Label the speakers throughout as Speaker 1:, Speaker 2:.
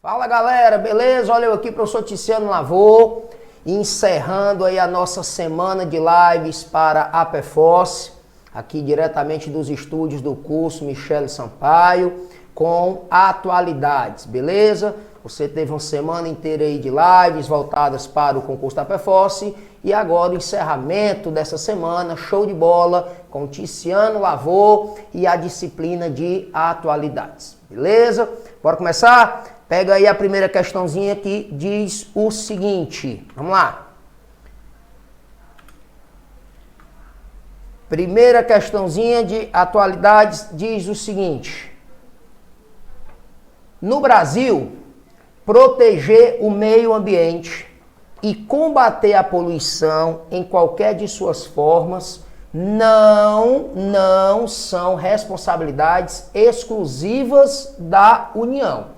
Speaker 1: Fala galera, beleza? Olha eu aqui, professor Ticiano Lavô, encerrando aí a nossa semana de lives para a APFOS, aqui diretamente dos estúdios do curso Michele Sampaio, com atualidades, beleza? Você teve uma semana inteira aí de lives voltadas para o concurso da APFOS e agora o encerramento dessa semana, show de bola, com Ticiano Lavô e a disciplina de atualidades, beleza? Bora começar? Pega aí a primeira questãozinha que diz o seguinte, vamos lá. Primeira questãozinha de atualidades diz o seguinte. No Brasil, proteger o meio ambiente e combater a poluição em qualquer de suas formas não são responsabilidades exclusivas da União.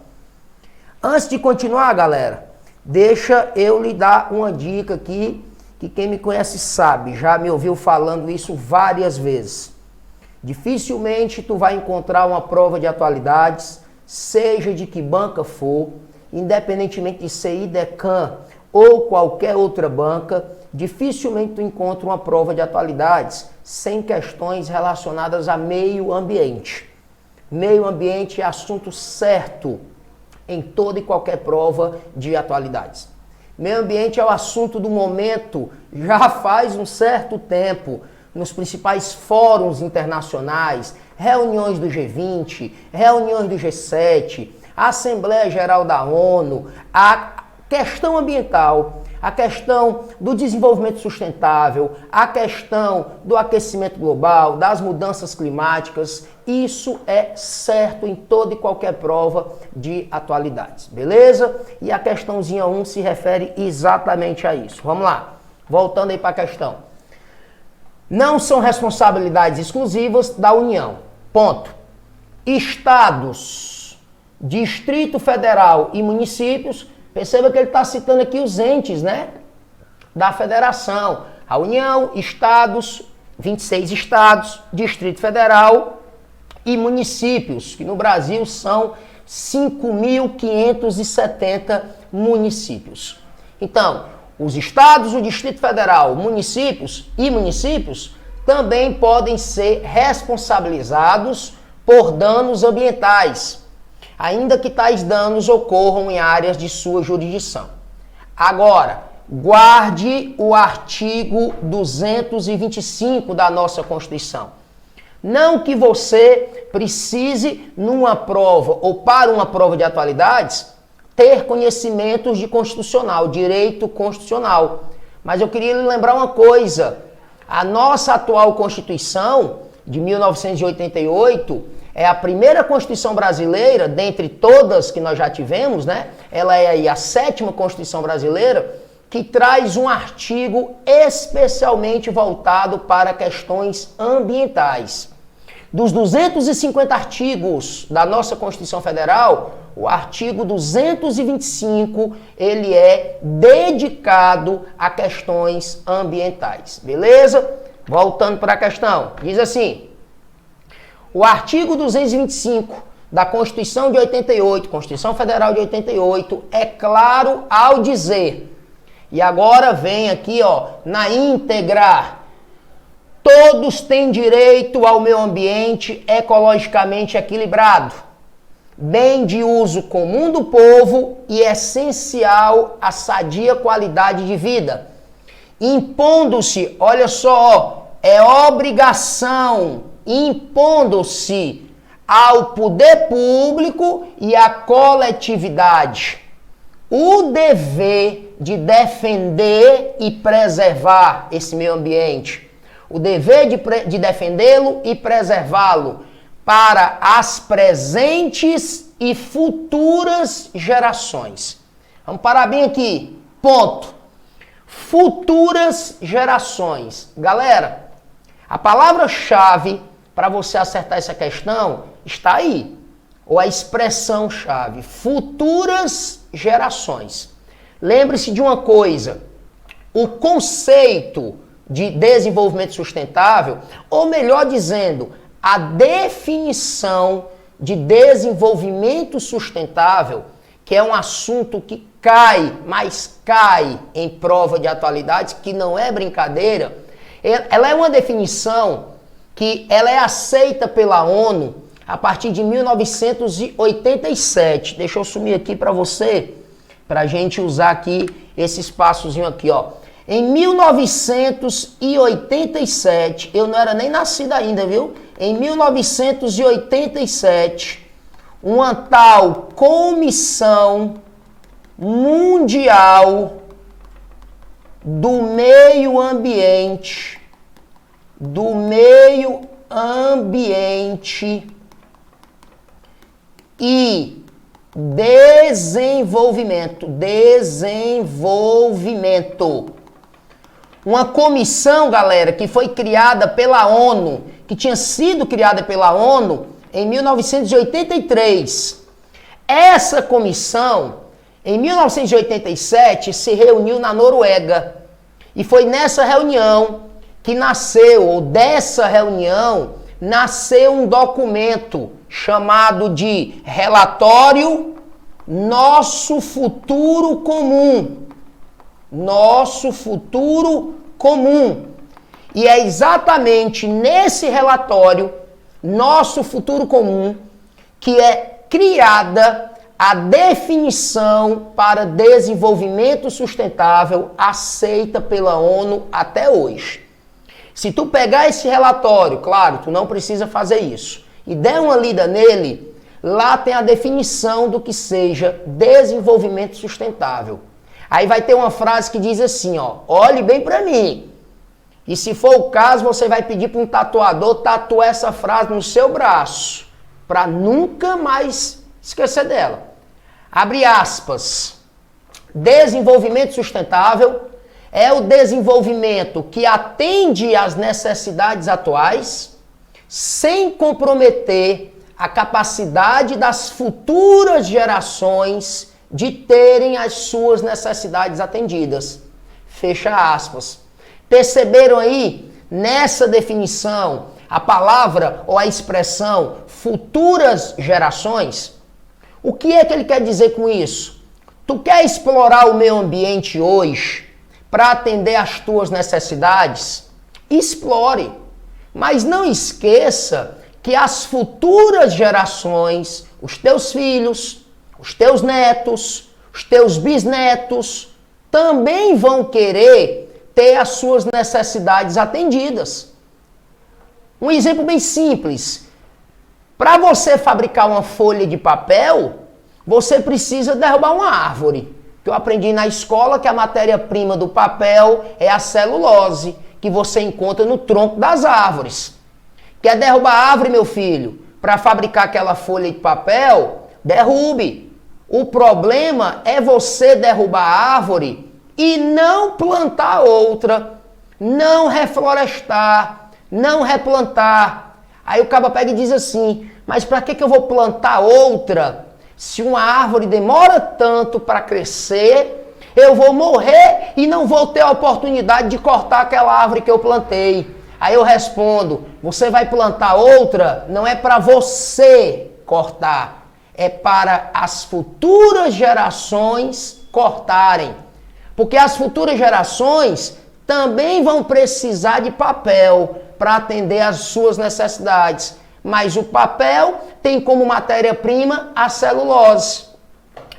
Speaker 1: Antes de continuar, galera, deixa eu lhe dar uma dica aqui, que quem me conhece sabe, já me ouviu falando isso várias vezes. Dificilmente tu vai encontrar uma prova de atualidades, seja de que banca for, independentemente de ser IDECAM ou qualquer outra banca, dificilmente tu encontra uma prova de atualidades sem questões relacionadas a meio ambiente. Meio ambiente é assunto certo em toda e qualquer prova de atualidades. Meio ambiente é o assunto do momento, já faz um certo tempo, nos principais fóruns internacionais, reuniões do G20, reuniões do G7, Assembleia Geral da ONU, a questão ambiental, a questão do desenvolvimento sustentável, a questão do aquecimento global, das mudanças climáticas, isso é certo em toda e qualquer prova de atualidades, beleza? E a questãozinha 1 se refere exatamente a isso. Vamos lá, voltando aí para a questão. Não são responsabilidades exclusivas da União, ponto. Estados, Distrito Federal e municípios, perceba que ele está citando aqui os entes, né, da federação. A União, estados, 26 estados, Distrito Federal e municípios, que no Brasil são 5.570 municípios. Então, os estados, o Distrito Federal, municípios e municípios também podem ser responsabilizados por danos ambientais, ainda que tais danos ocorram em áreas de sua jurisdição. Agora, guarde o artigo 225 da nossa Constituição. Não que você precise, numa prova ou para uma prova de atualidades, ter conhecimentos de constitucional, direito constitucional. Mas eu queria lhe lembrar uma coisa. A nossa atual Constituição, de 1988, é a primeira Constituição brasileira, dentre todas que nós já tivemos, né? Ela é aí a 7ª Constituição brasileira, que traz um artigo especialmente voltado para questões ambientais. Dos 250 artigos da nossa Constituição Federal, o artigo 225, ele é dedicado a questões ambientais, beleza? Voltando para a questão, diz assim, o artigo 225 da Constituição de 88, Constituição Federal de 88, é claro ao dizer, e agora vem aqui, ó, na íntegra, todos têm direito ao meio ambiente ecologicamente equilibrado, bem de uso comum do povo e essencial à sadia qualidade de vida, impondo-se, olha só, é obrigação, impondo-se ao poder público e à coletividade o dever de defender e preservar esse meio ambiente, o dever de defendê-lo e preservá-lo para as presentes e futuras gerações. Vamos parar bem aqui, ponto. Futuras gerações. Galera, a palavra-chave para você acertar essa questão está aí, ou a expressão-chave, futuras gerações. Lembre-se de uma coisa, o conceito de desenvolvimento sustentável, ou melhor dizendo, a definição de desenvolvimento sustentável que é um assunto que cai, mas cai em prova de atualidade, que não é brincadeira. Ela é uma definição que ela é aceita pela ONU a partir de 1987. Deixa eu sumir aqui para você, para a gente usar aqui esse espaçozinho aqui, ó. Em 1987, eu não era nem nascido ainda, viu? Em 1987, uma tal Comissão Mundial do Meio Ambiente, e desenvolvimento. Uma comissão, galera, que foi criada pela ONU, que tinha sido criada pela ONU em 1983. Essa comissão, em 1987, se reuniu na Noruega. E foi nessa reunião que nasceu, ou dessa reunião, nasceu um documento chamado de Relatório Nosso Futuro Comum. Nosso Futuro Comum. E é exatamente nesse relatório, Nosso Futuro Comum, que é criada a definição para desenvolvimento sustentável aceita pela ONU até hoje. Se tu pegar esse relatório, claro, tu não precisa fazer isso, e der uma lida nele, lá tem a definição do que seja desenvolvimento sustentável. Aí vai ter uma frase que diz assim, ó, olhe bem para mim. E se for o caso, você vai pedir para um tatuador tatuar essa frase no seu braço, para nunca mais esquecer dela. Abre aspas. Desenvolvimento sustentável é o desenvolvimento que atende às necessidades atuais, sem comprometer a capacidade das futuras gerações de terem as suas necessidades atendidas. Fecha aspas. Perceberam aí, nessa definição, a palavra ou a expressão futuras gerações? O que é que ele quer dizer com isso? Tu quer explorar o meio ambiente hoje para atender às tuas necessidades? Explore. Mas não esqueça que as futuras gerações, os teus filhos, os teus netos, os teus bisnetos, também vão querer ter as suas necessidades atendidas. Um exemplo bem simples. Para você fabricar uma folha de papel, você precisa derrubar uma árvore. Eu aprendi na escola que a matéria-prima do papel é a celulose, que você encontra no tronco das árvores. Quer derrubar a árvore, meu filho? Para fabricar aquela folha de papel, derrube. O problema é você derrubar a árvore e não plantar outra, não reflorestar, não replantar. Aí o cara pega e diz assim, mas para que eu vou plantar outra? Se uma árvore demora tanto para crescer, eu vou morrer e não vou ter a oportunidade de cortar aquela árvore que eu plantei. Aí eu respondo, você vai plantar outra, não é para você cortar, é para as futuras gerações cortarem. Porque as futuras gerações também vão precisar de papel para atender às suas necessidades. Mas o papel tem como matéria-prima a celulose.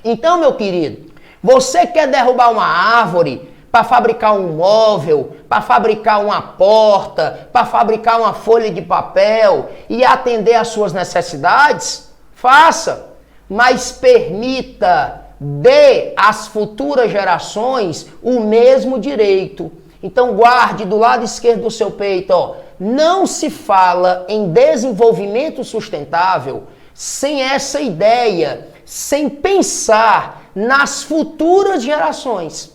Speaker 1: Então, meu querido, você quer derrubar uma árvore para fabricar um móvel, para fabricar uma porta, para fabricar uma folha de papel e atender às suas necessidades? Faça, mas permita, dê às futuras gerações o mesmo direito. Então guarde do lado esquerdo do seu peito, ó, não se fala em desenvolvimento sustentável sem essa ideia, sem pensar nas futuras gerações.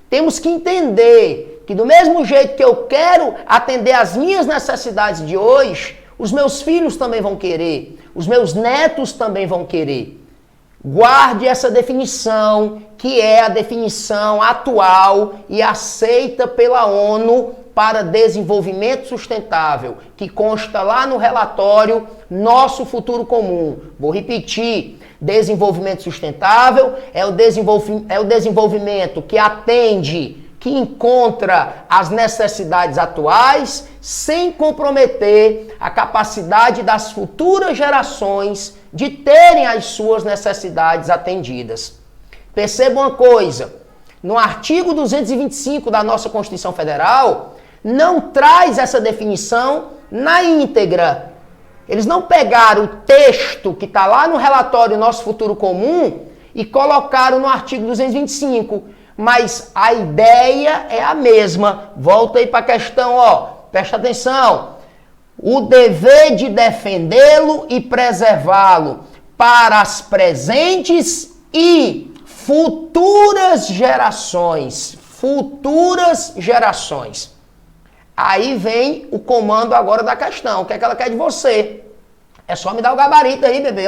Speaker 1: Temos que entender que do mesmo jeito que eu quero atender às minhas necessidades de hoje, os meus filhos também vão querer, os meus netos também vão querer. Guarde essa definição, que é a definição atual e aceita pela ONU para Desenvolvimento Sustentável, que consta lá no relatório Nosso Futuro Comum. Vou repetir, desenvolvimento sustentável é o desenvolvimento que atende, que encontra as necessidades atuais, sem comprometer a capacidade das futuras gerações de terem as suas necessidades atendidas. Perceba uma coisa, no artigo 225 da nossa Constituição Federal, não traz essa definição na íntegra. Eles não pegaram o texto que está lá no relatório Nosso Futuro Comum e colocaram no artigo 225. Mas a ideia é a mesma. Volta aí para a questão, presta atenção. O dever de defendê-lo e preservá-lo para as presentes e futuras gerações. Futuras gerações. Aí vem o comando agora da questão. O que é que ela quer de você? É só me dar o gabarito aí, bebê.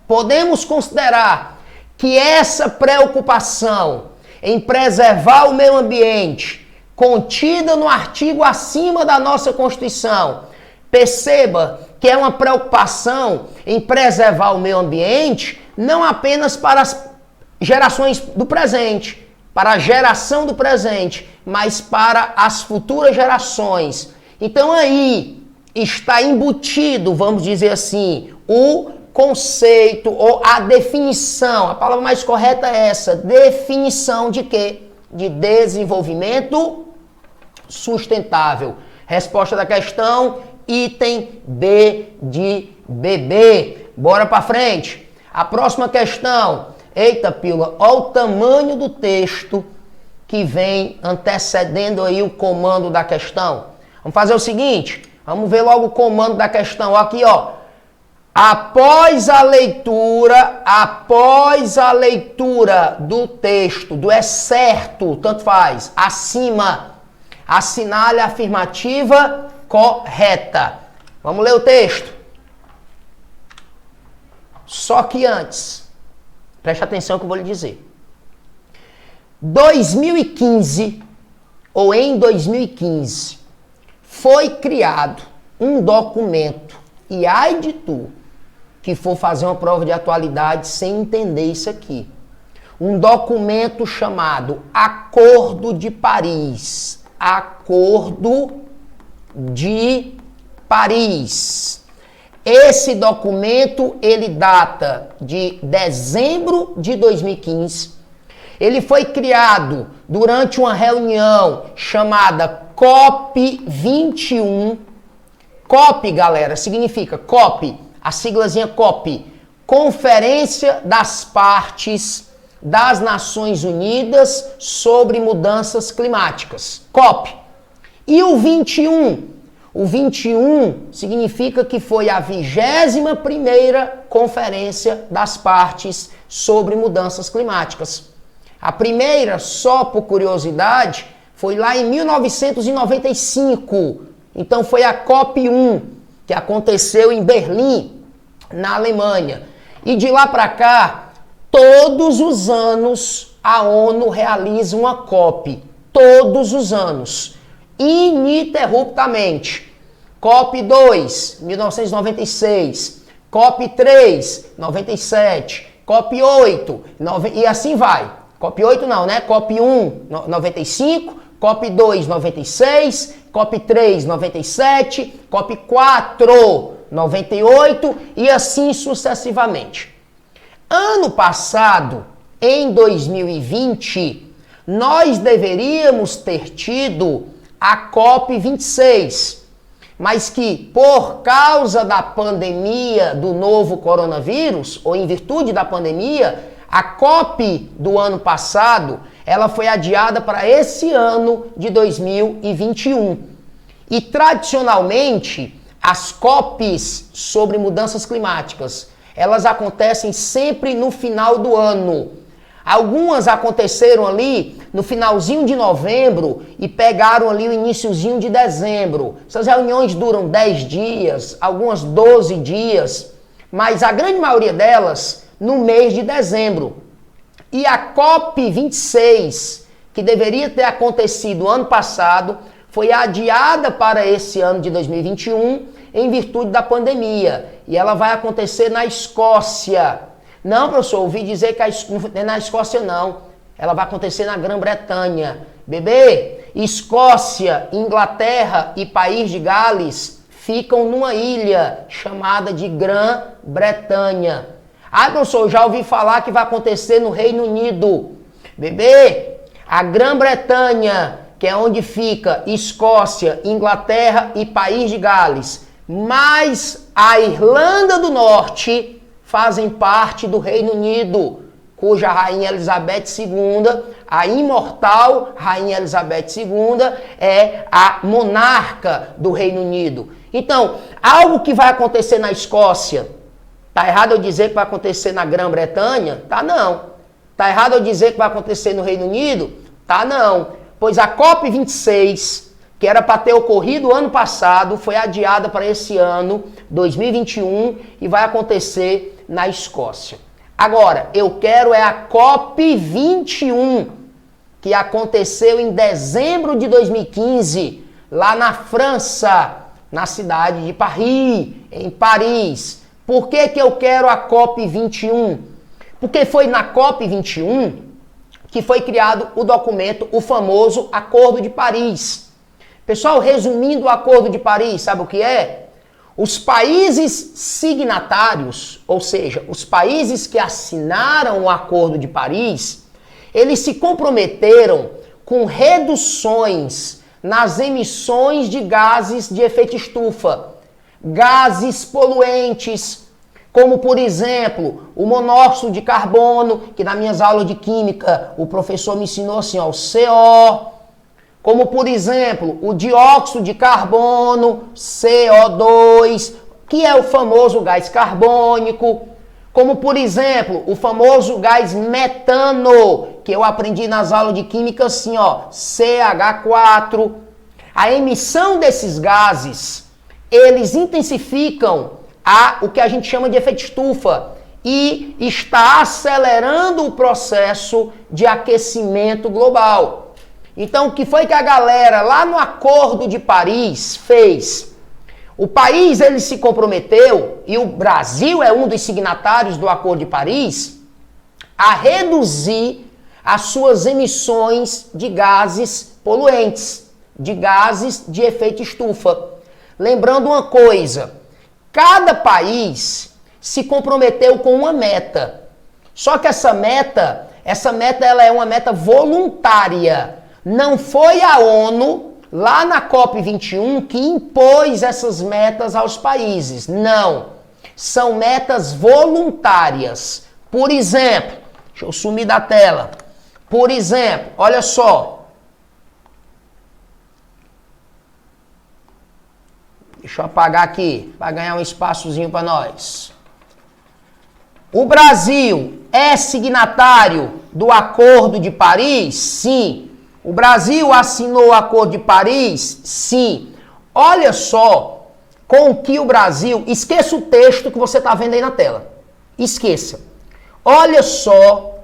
Speaker 1: Podemos considerar que essa preocupação em preservar o meio ambiente, contida no artigo acima da nossa Constituição, perceba que é uma preocupação em preservar o meio ambiente, não apenas para as gerações do presente, para a geração do presente, mas para as futuras gerações. Então aí está embutido, vamos dizer assim, o conceito ou a definição, a palavra mais correta é essa, definição de quê? De desenvolvimento sustentável. Resposta da questão, item B de bebê. Bora para frente. A próxima questão. Eita, pílula, olha o tamanho do texto que vem antecedendo aí o comando da questão. Vamos fazer o seguinte, vamos ver logo o comando da questão. Aqui, Após a leitura do texto, do excerto, tanto faz, acima, assinale a afirmativa correta. Vamos ler o texto. Só que antes, preste atenção que eu vou lhe dizer. 2015, ou em 2015, foi criado um documento, e ai de tu, que for fazer uma prova de atualidade sem entender isso aqui. Um documento chamado Acordo de Paris. Acordo de Paris. Esse documento, ele data de dezembro de 2015. Ele foi criado durante uma reunião chamada COP21. COP, galera, significa COP, a siglazinha COP, Conferência das Partes das Nações Unidas sobre Mudanças Climáticas. COP. E o 21? O 21 significa que foi a 21ª Conferência das Partes sobre Mudanças Climáticas. A primeira, só por curiosidade, foi lá em 1995. Então foi a COP1, que aconteceu em Berlim, na Alemanha. E de lá para cá, todos os anos a ONU realiza uma COP. Todos os anos. Ininterruptamente. COP2, 1996. COP3, 97. COP8, e assim vai. COP8 não, né? COP1, 95. COP2, 96. COP3, 97. COP4, 98. E assim sucessivamente. Ano passado, em 2020, nós deveríamos ter tido a COP26, mas que por causa da pandemia do novo coronavírus, ou em virtude da pandemia, a COP do ano passado, ela foi adiada para esse ano de 2021. E tradicionalmente, as COPs sobre mudanças climáticas, elas acontecem sempre no final do ano. Algumas aconteceram ali no finalzinho de novembro e pegaram ali o iniciozinho de dezembro. Essas reuniões duram 10 dias, algumas 12 dias, mas a grande maioria delas no mês de dezembro. E a COP26, que deveria ter acontecido ano passado, foi adiada para esse ano de 2021 em virtude da pandemia. E ela vai acontecer na Escócia. Não, professor, ouvi dizer que não é na Escócia, não. Ela vai acontecer na Grã-Bretanha. Bebê, Escócia, Inglaterra e País de Gales ficam numa ilha chamada de Grã-Bretanha. Ah, professor, eu já ouvi falar que vai acontecer no Reino Unido. Bebê, a Grã-Bretanha, que é onde fica Escócia, Inglaterra e País de Gales, mais a Irlanda do Norte fazem parte do Reino Unido, cuja Rainha Elizabeth II, a imortal Rainha Elizabeth II, é a monarca do Reino Unido. Então, algo que vai acontecer na Escócia, tá errado eu dizer que vai acontecer na Grã-Bretanha? Tá não. Tá errado eu dizer que vai acontecer no Reino Unido? Tá não. Pois a COP26, que era para ter ocorrido ano passado, foi adiada para esse ano, 2021, e vai acontecer na Escócia. Agora, eu quero é a COP21, que aconteceu em dezembro de 2015, lá na França, na cidade de Paris, em Paris. Por que eu quero a COP21? Porque foi na COP21 que foi criado o documento, o famoso Acordo de Paris. Pessoal, resumindo o Acordo de Paris, sabe o que é? Os países signatários, ou seja, os países que assinaram o Acordo de Paris, eles se comprometeram com reduções nas emissões de gases de efeito estufa, gases poluentes, como, por exemplo, o monóxido de carbono, que nas minhas aulas de química o professor me ensinou assim, ó, o CO, como, por exemplo, o dióxido de carbono, CO2, que é o famoso gás carbônico, como, por exemplo, o famoso gás metano, que eu aprendi nas aulas de química assim, ó, CH4. A emissão desses gases, eles intensificam o que a gente chama de efeito estufa e está acelerando o processo de aquecimento global. Então, o que foi que a galera lá no Acordo de Paris fez? O país, ele se comprometeu, e o Brasil é um dos signatários do Acordo de Paris, a reduzir as suas emissões de gases poluentes, de gases de efeito estufa. Lembrando uma coisa, cada país se comprometeu com uma meta. Só que essa meta ela é uma meta voluntária. Não foi a ONU, lá na COP21, que impôs essas metas aos países. Não. São metas voluntárias. Por exemplo, deixa eu sumir da tela. Por exemplo, olha só. Deixa eu apagar aqui, para ganhar um espaçozinho para nós. O Brasil é signatário do Acordo de Paris? Sim. O Brasil assinou o Acordo de Paris? Sim. Olha só com que o Brasil... Esqueça o texto que você está vendo aí na tela. Esqueça. Olha só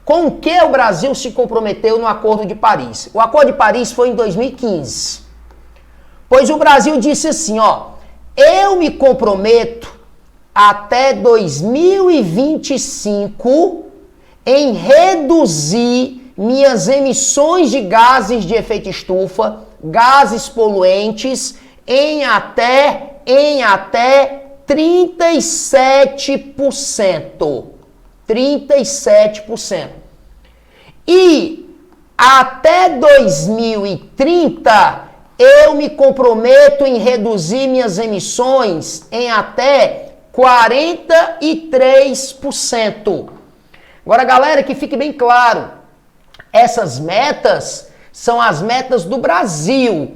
Speaker 1: com que o Brasil se comprometeu no Acordo de Paris. O Acordo de Paris foi em 2015. Pois o Brasil disse assim, ó, eu me comprometo até 2025 em reduzir minhas emissões de gases de efeito estufa, gases poluentes, em até 37%. 37%. E até 2030... eu me comprometo em reduzir minhas emissões em até 43%. Agora, galera, que fique bem claro, essas metas são as metas do Brasil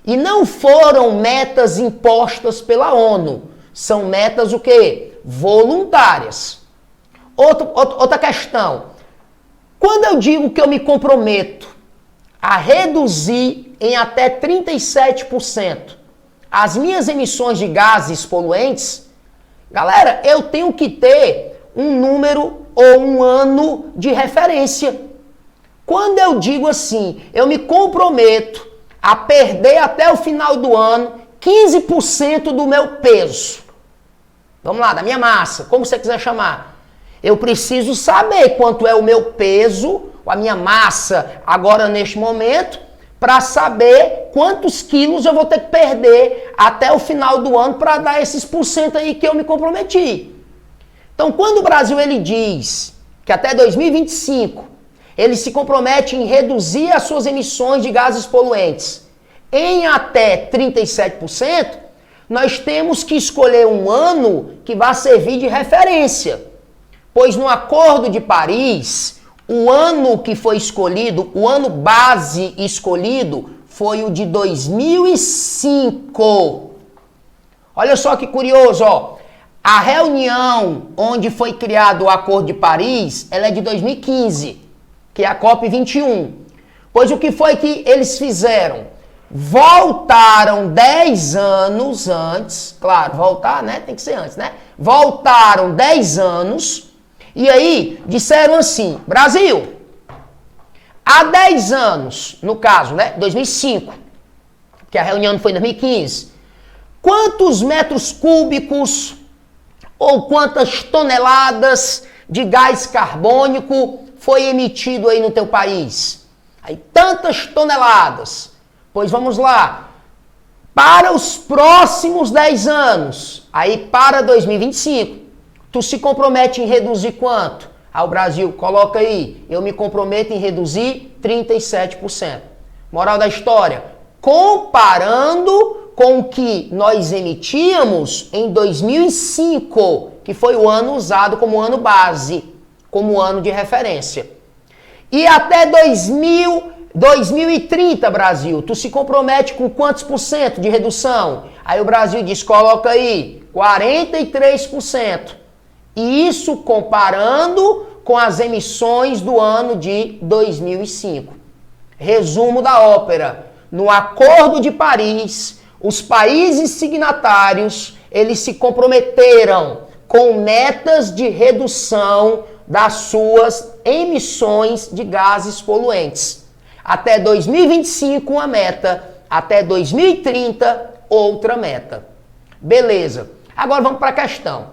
Speaker 1: e não foram metas impostas pela ONU. São metas o quê? Voluntárias. Outra questão. Quando eu digo que eu me comprometo a reduzir em até 37% as minhas emissões de gases poluentes, galera, eu tenho que ter um número ou um ano de referência. Quando eu digo assim, eu me comprometo a perder até o final do ano 15% do meu peso. Vamos lá, da minha massa, como você quiser chamar. Eu preciso saber quanto é o meu peso, a minha massa agora neste momento, para saber quantos quilos eu vou ter que perder até o final do ano para dar esses % aí que eu me comprometi. Então, quando o Brasil ele diz que até 2025 ele se compromete em reduzir as suas emissões de gases poluentes em até 37%, nós temos que escolher um ano que vai servir de referência. Pois no Acordo de Paris, o ano que foi escolhido, o ano base escolhido, foi o de 2005. Olha só que curioso, ó. A reunião onde foi criado o Acordo de Paris, ela é de 2015, que é a COP21. Pois o que foi que eles fizeram? Voltaram 10 anos antes, claro, voltar, né? Tem que ser antes, né? Voltaram 10 anos e aí disseram assim, Brasil, há 10 anos, no caso, né? 2005, que a reunião foi em 2015, quantos metros cúbicos ou quantas toneladas de gás carbônico foi emitido aí no teu país? Aí tantas toneladas. Pois vamos lá. Para os próximos 10 anos, aí para 2025, tu se compromete em reduzir quanto? O Brasil, coloca aí, eu me comprometo em reduzir 37%. Moral da história, comparando com o que nós emitíamos em 2005, que foi o ano usado como ano base, como ano de referência. E até 2030, Brasil, tu se compromete com quantos % de redução? Aí o Brasil diz, coloca aí, 43%. E isso comparando com as emissões do ano de 2005. Resumo da ópera. No Acordo de Paris, os países signatários, eles se comprometeram com metas de redução das suas emissões de gases poluentes. Até 2025, uma meta. Até 2030, outra meta. Beleza. Agora vamos para a questão.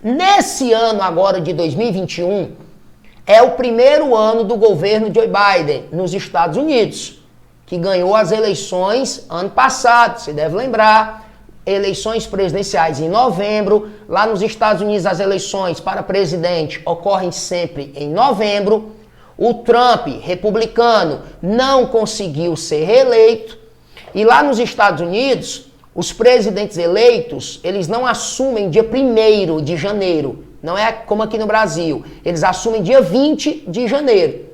Speaker 1: Nesse ano agora de 2021, é o primeiro ano do governo Joe Biden nos Estados Unidos, que ganhou as eleições ano passado, você deve lembrar. Eleições presidenciais em novembro. Lá nos Estados Unidos, as eleições para presidente ocorrem sempre em novembro. O Trump, republicano, não conseguiu ser reeleito. E lá nos Estados Unidos, os presidentes eleitos, eles não assumem dia 1º de janeiro. Não é como aqui no Brasil. Eles assumem dia 20 de janeiro.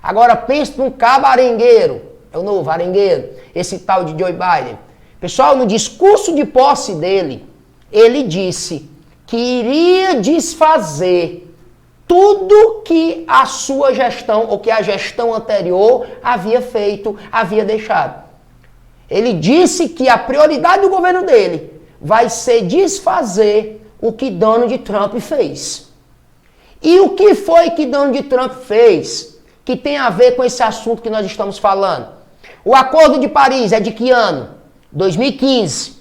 Speaker 1: Agora, pense num cabo arengueiro. É o novo arengueiro. Esse tal de Joe Biden. Pessoal, no discurso de posse dele, ele disse que iria desfazer tudo que a sua gestão, ou que a gestão anterior havia feito, havia deixado. Ele disse que a prioridade do governo dele vai ser desfazer o que Donald Trump fez. E o que foi que Donald Trump fez que tem a ver com esse assunto que nós estamos falando? O Acordo de Paris é de que ano? 2015.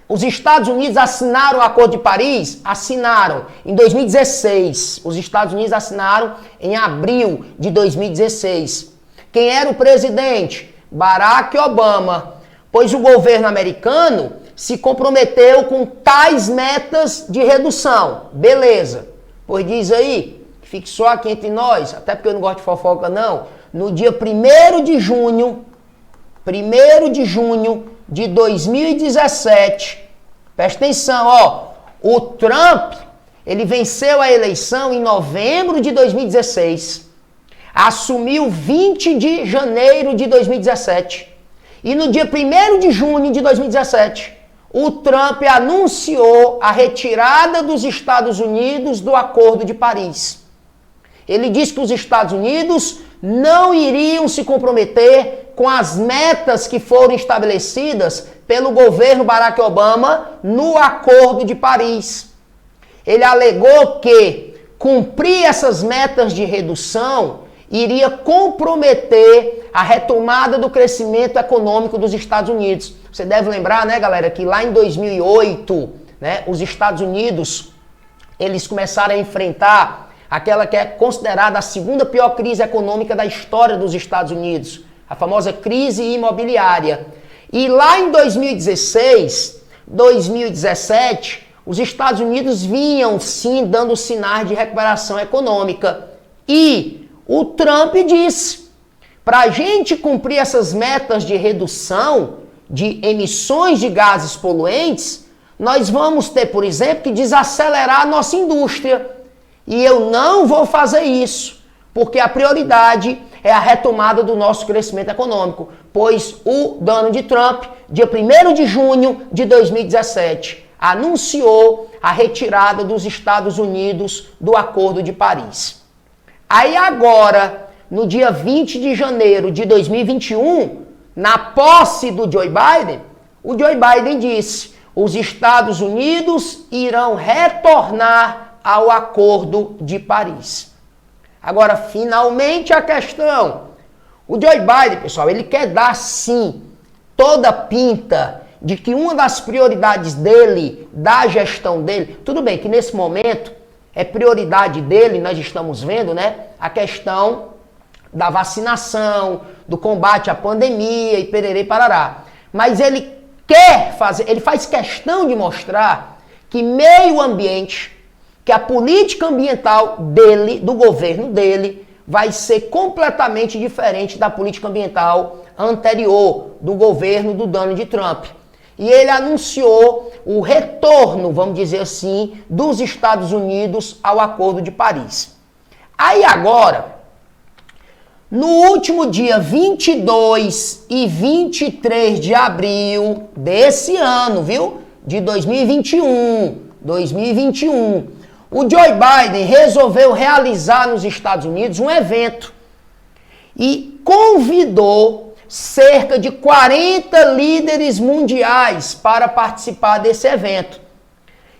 Speaker 1: Os Estados Unidos assinaram o Acordo de Paris? Assinaram em 2016. Os Estados Unidos assinaram em abril de 2016. Quem era o presidente? Barack Obama. Pois o governo americano se comprometeu com tais metas de redução. Beleza. Pois diz aí, fique só aqui entre nós, até porque eu não gosto de fofoca não, no dia 1º de junho de 2017, presta atenção, ó, o Trump, ele venceu a eleição em novembro de 2016, assumiu 20 de janeiro de 2017, e no dia 1º de junho de 2017, o Trump anunciou a retirada dos Estados Unidos do Acordo de Paris. Ele disse que os Estados Unidos não iriam se comprometer com as metas que foram estabelecidas pelo governo Barack Obama no Acordo de Paris. Ele alegou que cumprir essas metas de redução iria comprometer a retomada do crescimento econômico dos Estados Unidos. Você deve lembrar, né, galera, que lá em 2008, né, os Estados Unidos, eles começaram a enfrentar aquela que é considerada a segunda pior crise econômica da história dos Estados Unidos, a famosa crise imobiliária. E lá em 2016, 2017, os Estados Unidos vinham sim dando sinais de recuperação econômica. E o Trump disse, para a gente cumprir essas metas de redução de emissões de gases poluentes, nós vamos ter, por exemplo, que desacelerar a nossa indústria. E eu não vou fazer isso, porque a prioridade é a retomada do nosso crescimento econômico, pois o Donald Trump, dia 1º de junho de 2017, anunciou a retirada dos Estados Unidos do Acordo de Paris. Aí agora, no dia 20 de janeiro de 2021, na posse do Joe Biden, o Joe Biden disse: os Estados Unidos irão retornar ao Acordo de Paris. Agora, finalmente a questão. O Joe Biden, pessoal, ele quer dar sim toda a pinta de que uma das prioridades dele, da gestão dele, tudo bem que nesse momento é prioridade dele, nós estamos vendo, né, a questão da vacinação, do combate à pandemia e pererê parará. Mas ele quer fazer, ele faz questão de mostrar que meio ambiente, que a política ambiental dele, do governo dele, vai ser completamente diferente da política ambiental anterior, do governo do Donald Trump. E ele anunciou o retorno, vamos dizer assim, dos Estados Unidos ao Acordo de Paris. Aí agora, no último dia 22 e 23 de abril desse ano, viu? De 2021, o Joe Biden resolveu realizar nos Estados Unidos um evento e convidou cerca de 40 líderes mundiais para participar desse evento.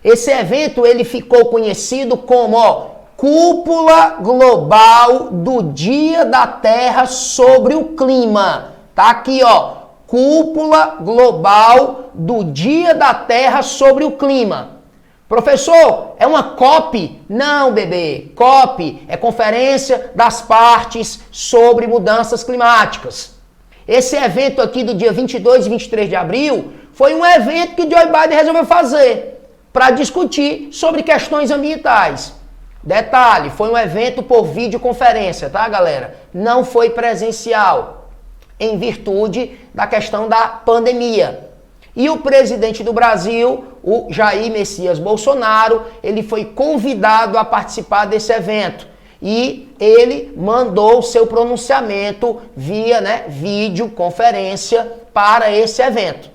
Speaker 1: Esse evento ele ficou conhecido como Cúpula Global do Dia da Terra sobre o Clima. Tá aqui, Cúpula Global do Dia da Terra sobre o Clima. Professor, é uma COP? Não, bebê. COP é Conferência das Partes sobre Mudanças Climáticas. Esse evento aqui do dia 22 e 23 de abril foi um evento que o Joe Biden resolveu fazer para discutir sobre questões ambientais. Detalhe, foi um evento por videoconferência, tá, galera? Não foi presencial, em virtude da questão da pandemia. E o presidente do Brasil, o Jair Messias Bolsonaro, ele foi convidado a participar desse evento. E ele mandou o seu pronunciamento via videoconferência para esse evento.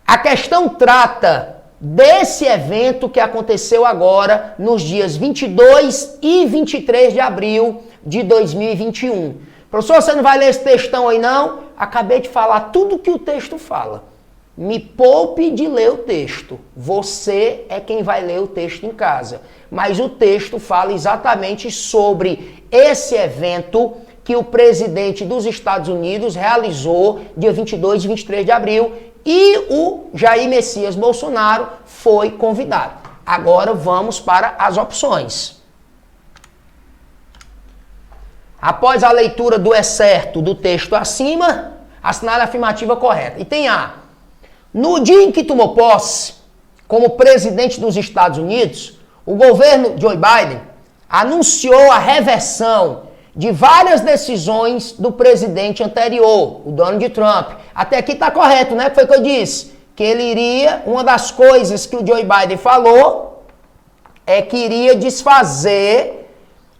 Speaker 1: A questão trata desse evento que aconteceu agora nos dias 22 e 23 de abril de 2021. Professor, você não vai ler esse textão aí não? Acabei de falar tudo o que o texto fala. Me poupe de ler o texto. Você é quem vai ler o texto em casa. Mas o texto fala exatamente sobre esse evento que o presidente dos Estados Unidos realizou dia 22 e 23 de abril e o Jair Messias Bolsonaro foi convidado. Agora vamos para as opções. Após a leitura do excerto do texto acima, assinale a afirmativa correta. E tem A. No dia em que tomou posse, como presidente dos Estados Unidos, o governo Joe Biden anunciou a reversão de várias decisões do presidente anterior, o Donald Trump. Até aqui está correto, né? Que foi o que eu disse? Que ele iria, uma das coisas que o Joe Biden falou é que iria desfazer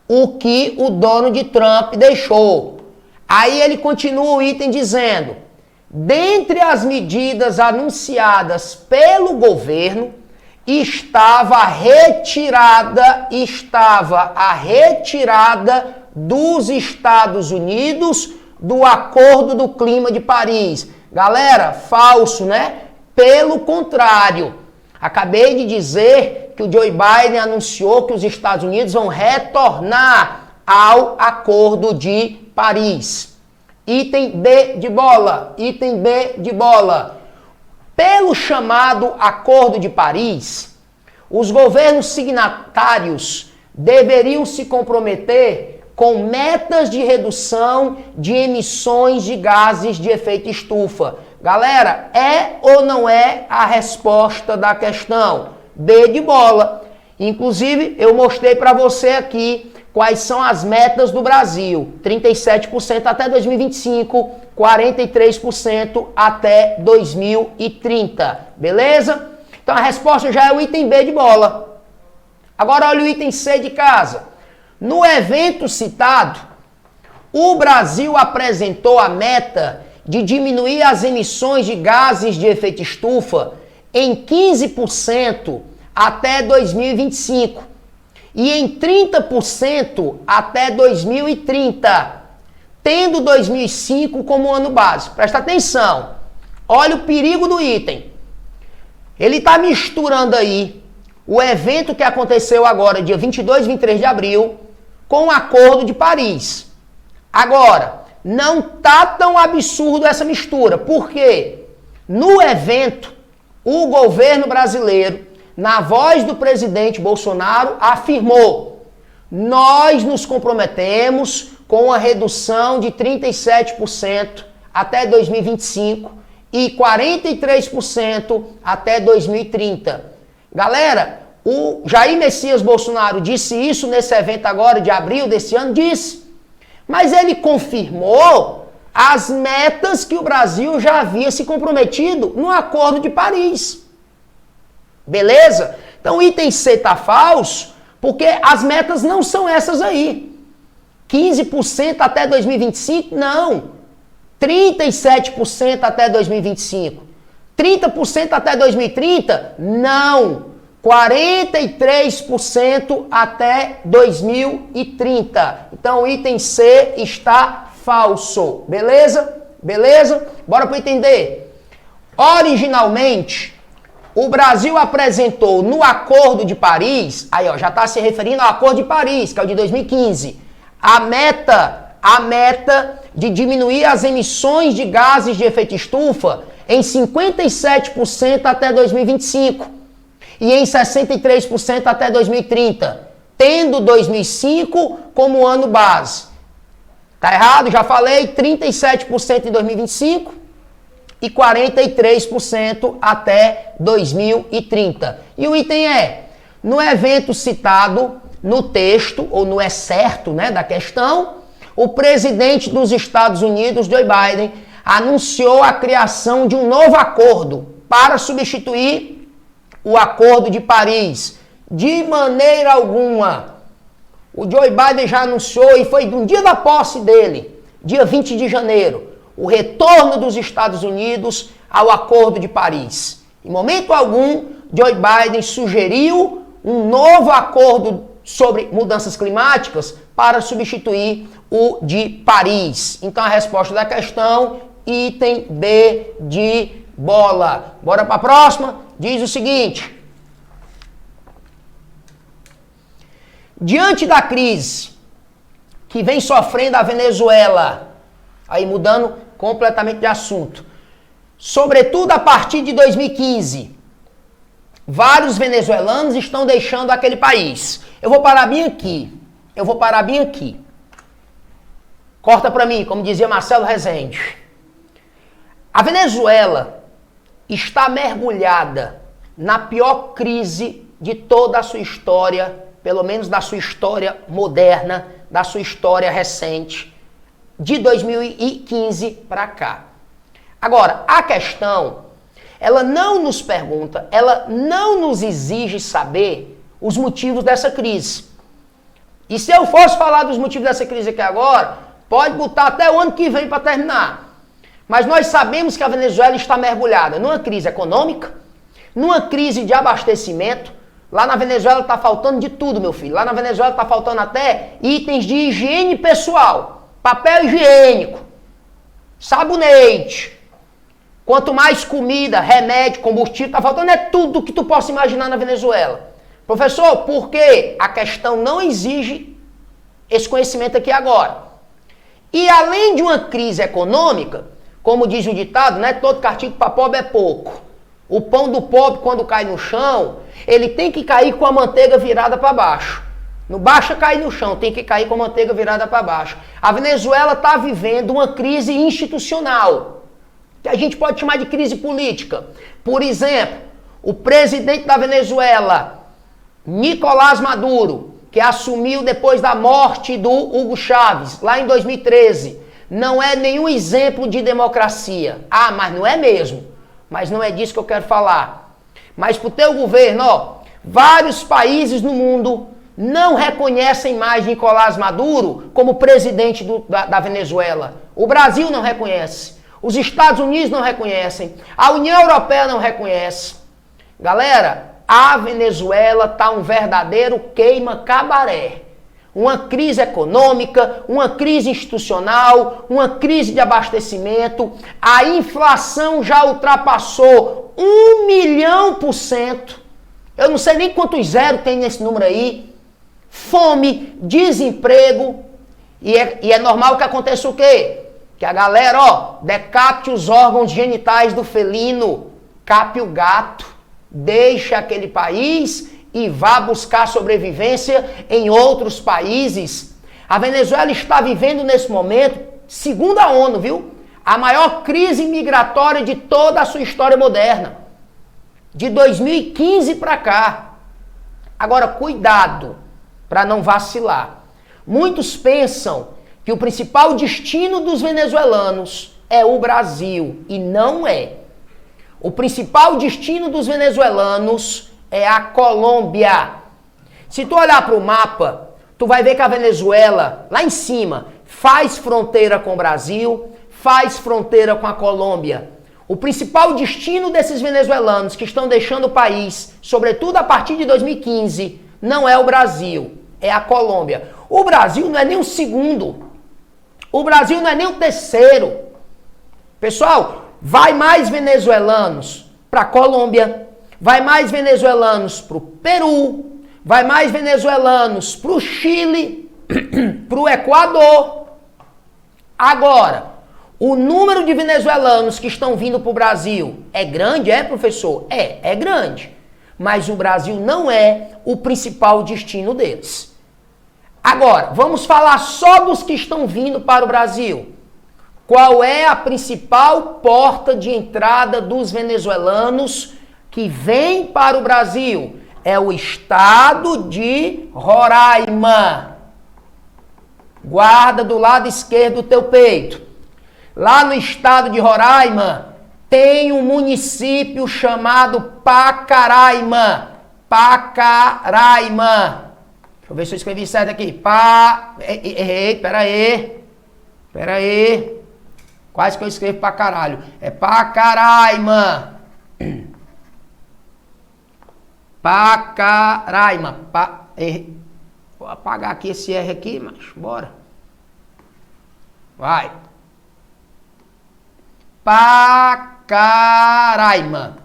Speaker 1: o que o Donald Trump deixou. Aí ele continua o item dizendo: dentre as medidas anunciadas pelo governo, estava a retirada dos Estados Unidos do Acordo do Clima de Paris. Galera, falso, né? Pelo contrário, acabei de dizer que o Joe Biden anunciou que os Estados Unidos vão retornar ao Acordo de Paris. Item B de bola, item B de bola. Pelo chamado Acordo de Paris, os governos signatários deveriam se comprometer com metas de redução de emissões de gases de efeito estufa. Galera, é ou não é a resposta da questão? B de bola. Inclusive, eu mostrei para você aqui quais são as metas do Brasil. 37% até 2025, 43% até 2030. Beleza? Então a resposta já é o item B de bola. Agora olha o item C de casa. No evento citado, o Brasil apresentou a meta de diminuir as emissões de gases de efeito estufa em 15% até 2025 e em 30% até 2030, tendo 2005 como ano base. Presta atenção, olha o perigo do item. Ele está misturando aí o evento que aconteceu agora, dia 22 e 23 de abril, com o Acordo de Paris. Agora, não tá tão absurdo essa mistura, porque no evento, o governo brasileiro, na voz do presidente Bolsonaro, afirmou: nós nos comprometemos com a redução de 37% até 2025 e 43% até 2030. Galera, o Jair Messias Bolsonaro disse isso nesse evento agora de abril desse ano, disse. Mas ele confirmou as metas que o Brasil já havia se comprometido no Acordo de Paris. Beleza? Então o item C está falso, porque as metas não são essas aí. 15% até 2025? Não. 37% até 2025. 30% até 2030? Não. 43% até 2030. Então o item C está falso. Beleza? Beleza? Bora para o item D. Originalmente, o Brasil apresentou no Acordo de Paris, aí ó, já está se referindo ao Acordo de Paris, que é o de 2015, a meta de diminuir as emissões de gases de efeito estufa em 57% até 2025 e em 63% até 2030, tendo 2005 como ano base. Tá errado? Já falei, 37% em 2025 e 43% até 2030. E o item é, no evento citado no texto, ou no excerto, né, da questão, o presidente dos Estados Unidos, Joe Biden, anunciou a criação de um novo acordo para substituir o Acordo de Paris. De maneira alguma. O Joe Biden já anunciou, e foi no dia da posse dele, dia 20 de janeiro, o retorno dos Estados Unidos ao Acordo de Paris. Em momento algum, Joe Biden sugeriu um novo acordo sobre mudanças climáticas para substituir o de Paris. Então a resposta da questão, item B de bola. Bora para a próxima? Diz o seguinte: diante da crise que vem sofrendo a Venezuela, aí mudando completamente de assunto, sobretudo a partir de 2015, vários venezuelanos estão deixando aquele país. Eu vou parar bem aqui. Corta para mim, como dizia Marcelo Rezende. A Venezuela está mergulhada na pior crise de toda a sua história, pelo menos da sua história moderna, da sua história recente, de 2015 para cá. Agora, a questão, ela não nos pergunta, ela não nos exige saber os motivos dessa crise. E se eu fosse falar dos motivos dessa crise aqui agora, pode botar até o ano que vem para terminar. Mas nós sabemos que a Venezuela está mergulhada numa crise econômica, numa crise de abastecimento. Lá na Venezuela está faltando de tudo, meu filho. Lá na Venezuela está faltando até itens de higiene pessoal, papel higiênico, sabonete. Quanto mais comida, remédio, combustível, está faltando é tudo que tu possa imaginar na Venezuela. Professor, por que a questão não exige esse conhecimento aqui agora. E além de uma crise econômica, como diz o ditado, né, todo castigo para pobre é pouco. O pão do pobre, quando cai no chão, ele tem que cair com a manteiga virada para baixo. Não basta cair no chão, tem que cair com a manteiga virada para baixo. A Venezuela está vivendo uma crise institucional, que a gente pode chamar de crise política. Por exemplo, o presidente da Venezuela, Nicolás Maduro, que assumiu depois da morte do Hugo Chávez, lá em 2013, não é nenhum exemplo de democracia. Ah, mas não é mesmo. Mas não é disso que eu quero falar. Mas para o teu governo, ó, vários países no mundo não reconhecem mais Nicolás Maduro como presidente da Venezuela. O Brasil não reconhece. Os Estados Unidos não reconhecem. A União Europeia não reconhece. Galera, a Venezuela está um verdadeiro queima-cabaré. Uma crise econômica, uma crise institucional, uma crise de abastecimento. A inflação já ultrapassou 1 milhão%. Eu não sei nem quantos zeros tem nesse número aí. Fome, desemprego. E é normal que aconteça o quê? Que a galera, ó, decapite os órgãos genitais do felino, cape o gato, deixe aquele país e vá buscar sobrevivência em outros países. A Venezuela está vivendo nesse momento, segundo a ONU, viu? A maior crise migratória de toda a sua história moderna. De 2015 para cá. Agora, cuidado para não vacilar. Muitos pensam que o principal destino dos venezuelanos é o Brasil, e não é. O principal destino dos venezuelanos é a Colômbia. Se tu olhar para o mapa, tu vai ver que a Venezuela, lá em cima, faz fronteira com o Brasil, faz fronteira com a Colômbia. O principal destino desses venezuelanos que estão deixando o país, sobretudo a partir de 2015, não é o Brasil, é a Colômbia. O Brasil não é nem o segundo. O Brasil não é nem o terceiro. Pessoal, vai mais venezuelanos para a Colômbia, vai mais venezuelanos para o Peru, vai mais venezuelanos para o Chile, para o Equador. Agora, o número de venezuelanos que estão vindo para o Brasil é grande, é, professor? É grande. Mas o Brasil não é o principal destino deles. Agora, vamos falar só dos que estão vindo para o Brasil. Qual é a principal porta de entrada dos venezuelanos que vêm para o Brasil? É o estado de Roraima. Guarda do lado esquerdo do teu peito. Lá no estado de Roraima tem um município chamado Pacaraima. Pacaraima. Deixa eu ver se eu escrevi certo aqui. Errei, peraí. Quase que eu escrevo pra caralho. É Pacaraima. Pacaraima. Vou apagar aqui esse R aqui, mas bora. Vai. Pacaraima.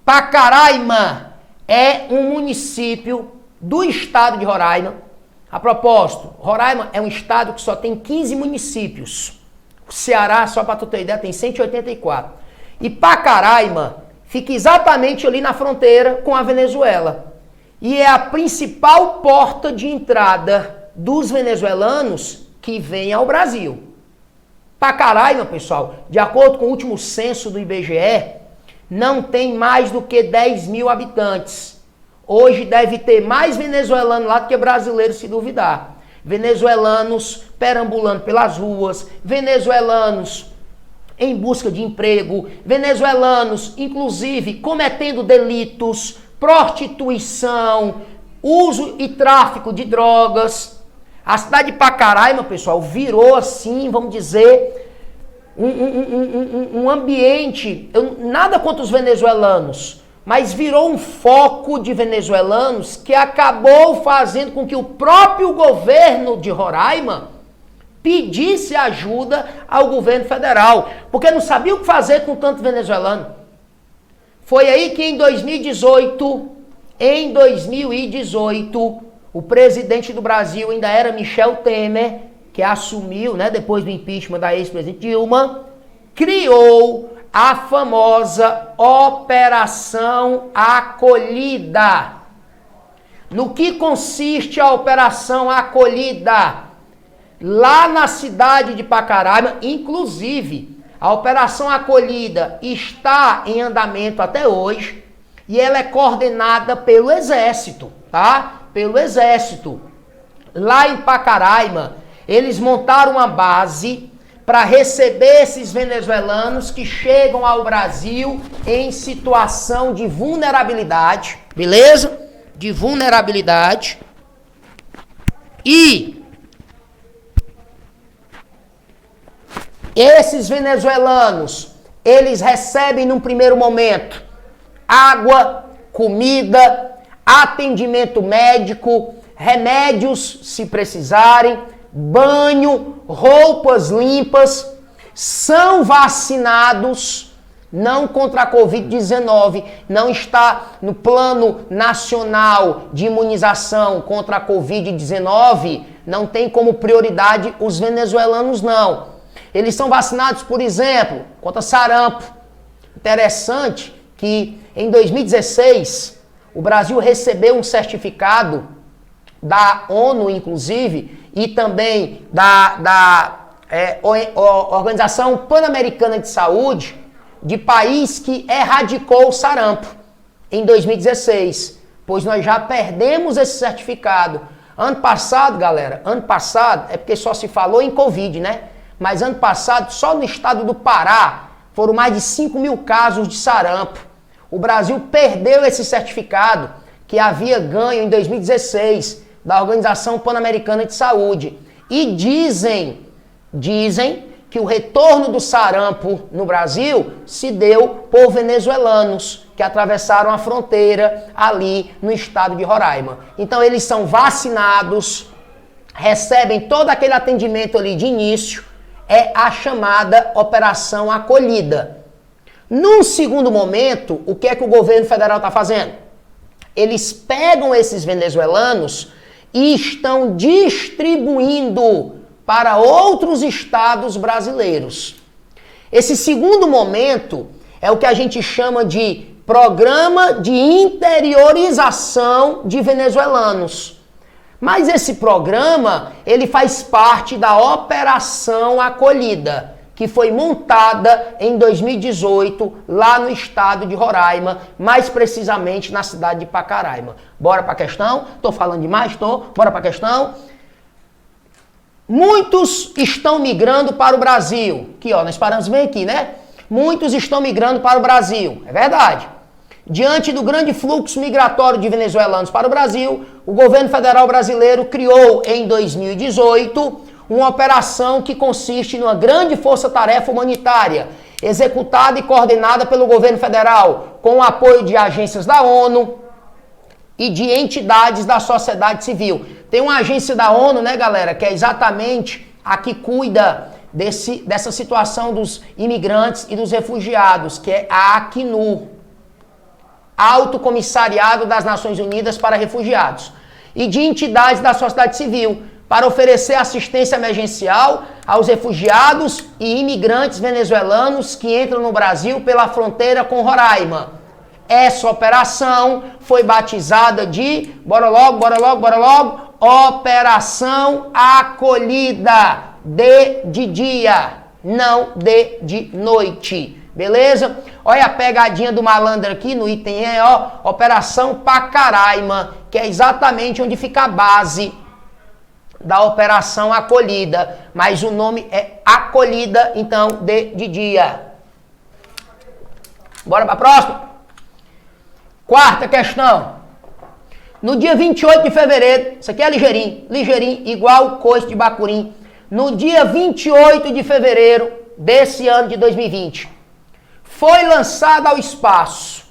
Speaker 1: Pacaraima é um município do estado de Roraima. A propósito, Roraima é um estado que só tem 15 municípios. O Ceará, só para tu ter ideia, tem 184. E Pacaraima fica exatamente ali na fronteira com a Venezuela. E é a principal porta de entrada dos venezuelanos que vêm ao Brasil. Pacaraima, pessoal, de acordo com o último censo do IBGE, não tem mais do que 10 mil habitantes. Hoje deve ter mais venezuelano lá do que brasileiro, se duvidar. Venezuelanos perambulando pelas ruas, venezuelanos em busca de emprego, venezuelanos, inclusive, cometendo delitos, prostituição, uso e tráfico de drogas. A cidade de Pacaraima, pessoal, virou assim, vamos dizer, um ambiente, nada contra os venezuelanos, mas virou um foco de venezuelanos que acabou fazendo com que o próprio governo de Roraima pedisse ajuda ao governo federal, porque não sabia o que fazer com tanto venezuelano. Foi aí que em 2018, o o presidente do Brasil ainda era Michel Temer, que assumiu, né, depois do impeachment da ex-presidente Dilma, criou a famosa Operação Acolhida. No que consiste a Operação Acolhida? Lá na cidade de Pacaraima, inclusive, a Operação Acolhida está em andamento até hoje e ela é coordenada pelo Exército, tá? Pelo Exército. Lá em Pacaraima, eles montaram uma base para receber esses venezuelanos que chegam ao Brasil em situação de vulnerabilidade, beleza? De vulnerabilidade. E esses venezuelanos, eles recebem num primeiro momento água, comida, atendimento médico, remédios se precisarem, banho, roupas limpas, são vacinados, não contra a Covid-19, não está no plano nacional de imunização contra a Covid-19, não tem como prioridade os venezuelanos não. Eles são vacinados, por exemplo, contra sarampo. Interessante que em 2016 o Brasil recebeu um certificado da ONU, inclusive, e também da Organização Pan-Americana de Saúde, de país que erradicou o sarampo em 2016, pois nós já perdemos esse certificado. Ano passado, galera, é porque só se falou em Covid, né? Mas ano passado, só no estado do Pará, foram mais de 5 mil casos de sarampo. O Brasil perdeu esse certificado que havia ganho em 2016 da Organização Pan-Americana de Saúde. E dizem que o retorno do sarampo no Brasil se deu por venezuelanos que atravessaram a fronteira ali no estado de Roraima. Então eles são vacinados, recebem todo aquele atendimento ali de início, é a chamada Operação Acolhida. Num segundo momento, o que é que o governo federal está fazendo? Eles pegam esses venezuelanos e estão distribuindo para outros estados brasileiros. Esse segundo momento é o que a gente chama de Programa de Interiorização de Venezuelanos. Mas esse programa, ele faz parte da Operação Acolhida, que foi montada em 2018 lá no estado de Roraima, mais precisamente na cidade de Pacaraima. Bora para a questão? Tô falando demais? Tô. Bora para a questão? Muitos estão migrando para o Brasil. Aqui, ó, nós paramos bem aqui, né? Muitos estão migrando para o Brasil. É verdade. Diante do grande fluxo migratório de venezuelanos para o Brasil, o governo federal brasileiro criou em 2018 uma operação que consiste numa grande força-tarefa humanitária, executada e coordenada pelo governo federal, com o apoio de agências da ONU e de entidades da sociedade civil. Tem uma agência da ONU, né, galera, que é exatamente a que cuida dessa situação dos imigrantes e dos refugiados, que é a Acnur, Alto Comissariado das Nações Unidas para Refugiados, e de entidades da sociedade civil, para oferecer assistência emergencial aos refugiados e imigrantes venezuelanos que entram no Brasil pela fronteira com Roraima. Essa operação foi batizada de, bora logo, Operação Acolhida. De dia, não de noite. Beleza? Olha a pegadinha do malandro aqui no item E, ó. Operação Pacaraima, que é exatamente onde fica a base da Operação Acolhida. Mas o nome é Acolhida, então, de dia. Bora para a próxima? Quarta questão. No dia 28 de fevereiro, isso aqui é ligeirinho igual coice de bacurim. No dia 28 de fevereiro desse ano de 2020, foi lançado ao espaço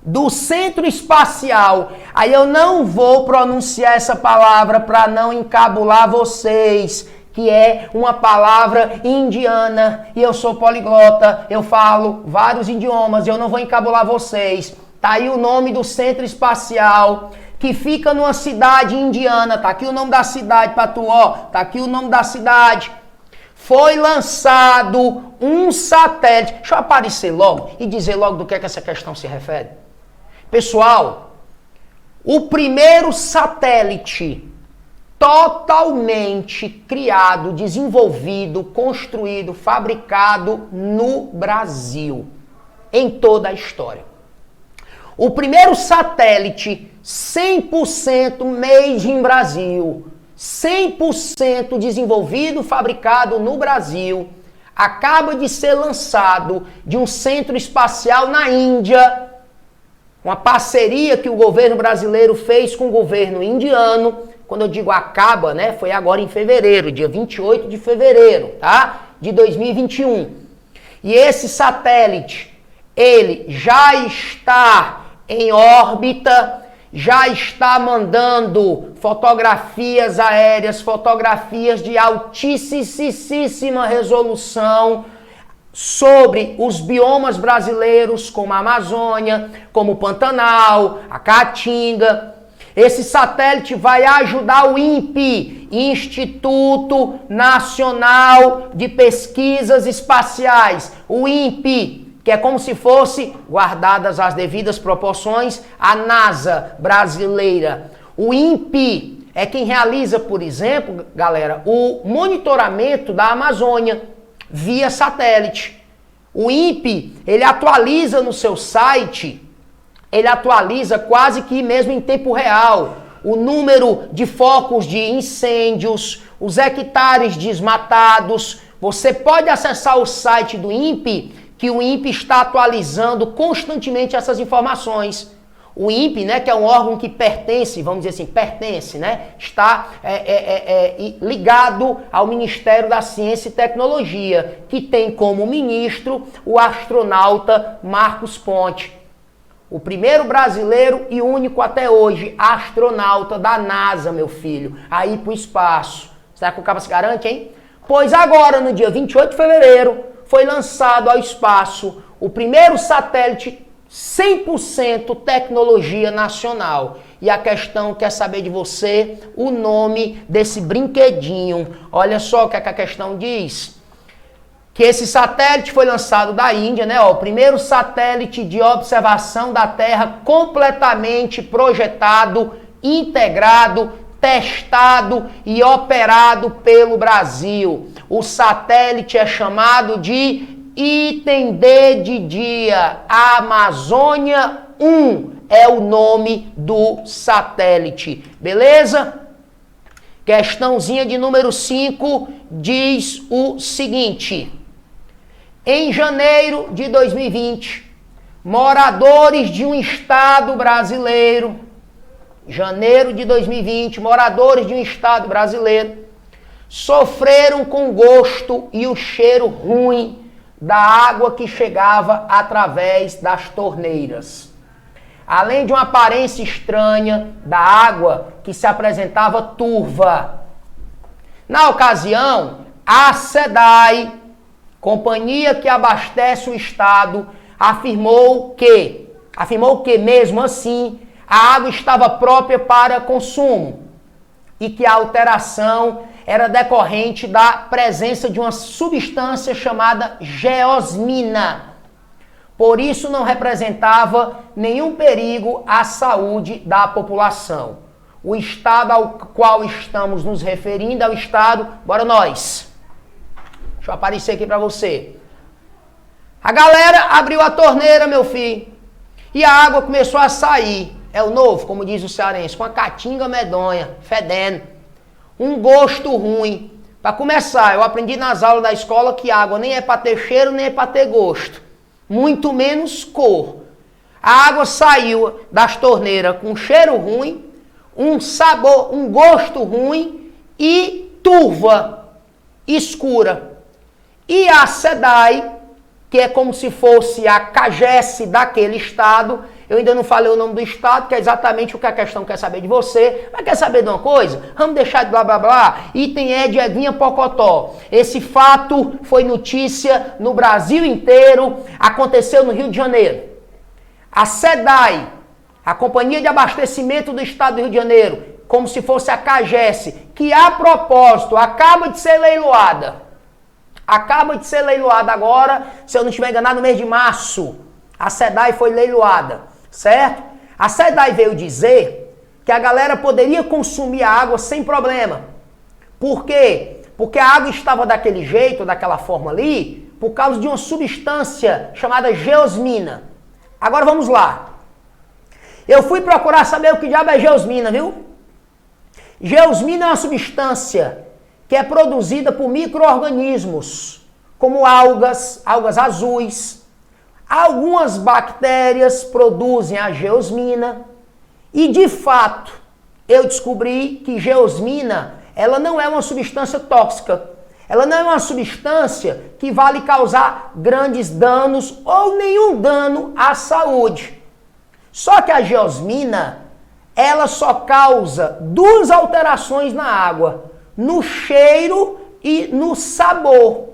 Speaker 1: do Centro Espacial. Aí eu não vou pronunciar essa palavra para não encabular vocês, que é uma palavra indiana, e eu sou poliglota, eu falo vários idiomas, eu não vou encabular vocês. Tá aí o nome do Centro Espacial, que fica numa cidade indiana, tá aqui o nome da cidade para tu, ó, tá aqui o nome da cidade. Foi lançado um satélite. Deixa eu aparecer logo e dizer logo do que é que essa questão se refere. Pessoal, o primeiro satélite totalmente criado, desenvolvido, construído, fabricado no Brasil, em toda a história. O primeiro satélite 100% made in Brasil, 100% desenvolvido, fabricado no Brasil, acaba de ser lançado de um centro espacial na Índia, uma parceria que o governo brasileiro fez com o governo indiano. Quando eu digo acaba, né, foi agora em fevereiro, dia 28 de fevereiro, tá? De 2021. E esse satélite, ele já está em órbita, já está mandando fotografias aéreas, fotografias de altíssima resolução sobre os biomas brasileiros, como a Amazônia, como o Pantanal, a Caatinga. Esse satélite vai ajudar o INPE, Instituto Nacional de Pesquisas Espaciais, o INPE, que é como se fosse, guardadas as devidas proporções, a NASA brasileira. O INPE é quem realiza, por exemplo, galera, o monitoramento da Amazônia via satélite. O INPE, ele atualiza no seu site, ele atualiza quase que mesmo em tempo real o número de focos de incêndios, os hectares desmatados. Você pode acessar o site do INPE, que o INPE está atualizando constantemente essas informações. O INPE, né, que é um órgão que pertence, vamos dizer assim, pertence, né, está ligado ao Ministério da Ciência e Tecnologia, que tem como ministro o astronauta Marcos Ponte. O primeiro brasileiro e único até hoje astronauta da NASA, meu filho, a ir para o espaço. Será que o cara se garante, hein? Pois agora, no dia 28 de fevereiro, foi lançado ao espaço o primeiro satélite 100% tecnologia nacional. E a questão quer saber de você o nome desse brinquedinho. Olha só o que a questão diz. Que esse satélite foi lançado da Índia, né? Ó, o primeiro satélite de observação da Terra completamente projetado, integrado, testado e operado pelo Brasil. O satélite é chamado de Item D de dia. Amazônia 1 é o nome do satélite. Beleza? Questãozinha de número 5 diz o seguinte. Em janeiro de 2020, moradores de um estado brasileiro, moradores de um estado brasileiro, sofreram com o gosto e o cheiro ruim da água que chegava através das torneiras. Além de uma aparência estranha da água que se apresentava turva. Na ocasião, a SEDAI, companhia que abastece o estado, afirmou que mesmo assim a água estava própria para consumo e que a alteração era decorrente da presença de uma substância chamada geosmina. Por isso não representava nenhum perigo à saúde da população. O estado ao qual estamos nos referindo é o estado, bora nós. Deixa eu aparecer aqui para você. A galera abriu a torneira, meu filho, e a água começou a sair. É o novo, como diz o cearense, com a caatinga medonha, fedendo. Um gosto ruim. Para começar, eu aprendi nas aulas da escola que água nem é para ter cheiro, nem é para ter gosto. Muito menos cor. A água saiu das torneiras com cheiro ruim, um sabor, um gosto ruim e turva, escura. E a SEDAI, que é como se fosse a CAGES daquele estado, eu ainda não falei o nome do estado, que é exatamente o que a questão quer saber de você, mas quer saber de uma coisa? Vamos deixar de blá blá blá? Item é de Edinha Pocotó. Esse fato foi notícia no Brasil inteiro, aconteceu no Rio de Janeiro. A SEDAI a Companhia de Abastecimento do Estado do Rio de Janeiro, como se fosse a CAGES, que a propósito acaba de ser leiloada. Acaba de ser leiloada agora, se eu não estiver enganado, no mês de março. A SEDAI foi leiloada, certo? A SEDAI veio dizer que a galera poderia consumir a água sem problema. Por quê? Porque a água estava daquele jeito, daquela forma ali, por causa de uma substância chamada geosmina. Agora vamos lá. Eu fui procurar saber o que diabo é geosmina, viu? Geosmina é uma substância que é produzida por micro-organismos, como algas, algas azuis. Algumas bactérias produzem a geosmina e, de fato, eu descobri que geosmina, ela não é uma substância tóxica. Ela não é uma substância que vai lhe causar grandes danos ou nenhum dano à saúde. Só que a geosmina, ela só causa duas alterações na água, no cheiro e no sabor.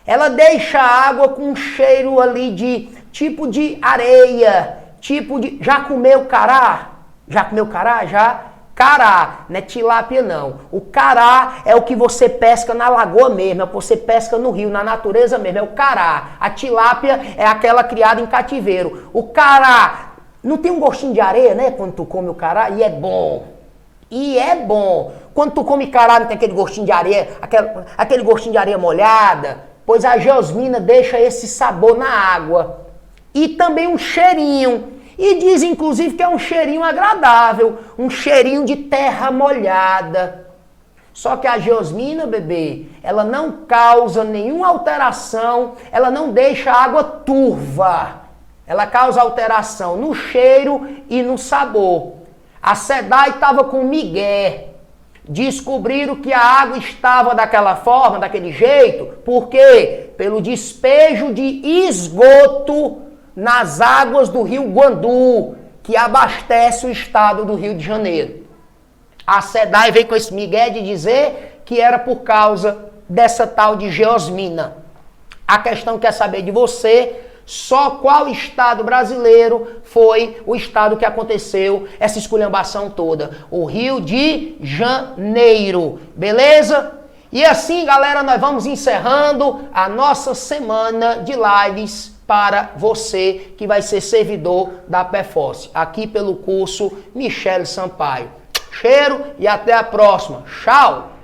Speaker 1: Ela deixa a água com um cheiro ali de tipo de areia, tipo de... Já comeu cará? Já comeu cará? Já? Cará, não é tilápia não. O cará é o que você pesca na lagoa mesmo, é o que você pesca no rio, na natureza mesmo, é o cará. A tilápia é aquela criada em cativeiro. O cará não tem um gostinho de areia, né, quando tu come o cará? E é bom. E é bom. Quando tu come cará não tem aquele gostinho de areia, aquele gostinho de areia molhada, pois a geosmina deixa esse sabor na água. E também um cheirinho. E diz, inclusive, que é um cheirinho agradável, um cheirinho de terra molhada. Só que a geosmina, bebê, ela não causa nenhuma alteração, ela não deixa a água turva. Ela causa alteração no cheiro e no sabor. A SEDAI estava com migué. Descobriram que a água estava daquela forma, daquele jeito, por quê? Pelo despejo de esgoto nas águas do rio Guandu, que abastece o estado do Rio de Janeiro. A SEDAI veio com esse migué de dizer que era por causa dessa tal de geosmina. A questão quer saber de você, só qual estado brasileiro foi o estado que aconteceu essa esculhambação toda. O Rio de Janeiro, beleza? E assim, galera, nós vamos encerrando a nossa semana de lives para você que vai ser servidor da PEFOSS, aqui pelo curso Michele Sampaio. Cheiro e até a próxima. Tchau!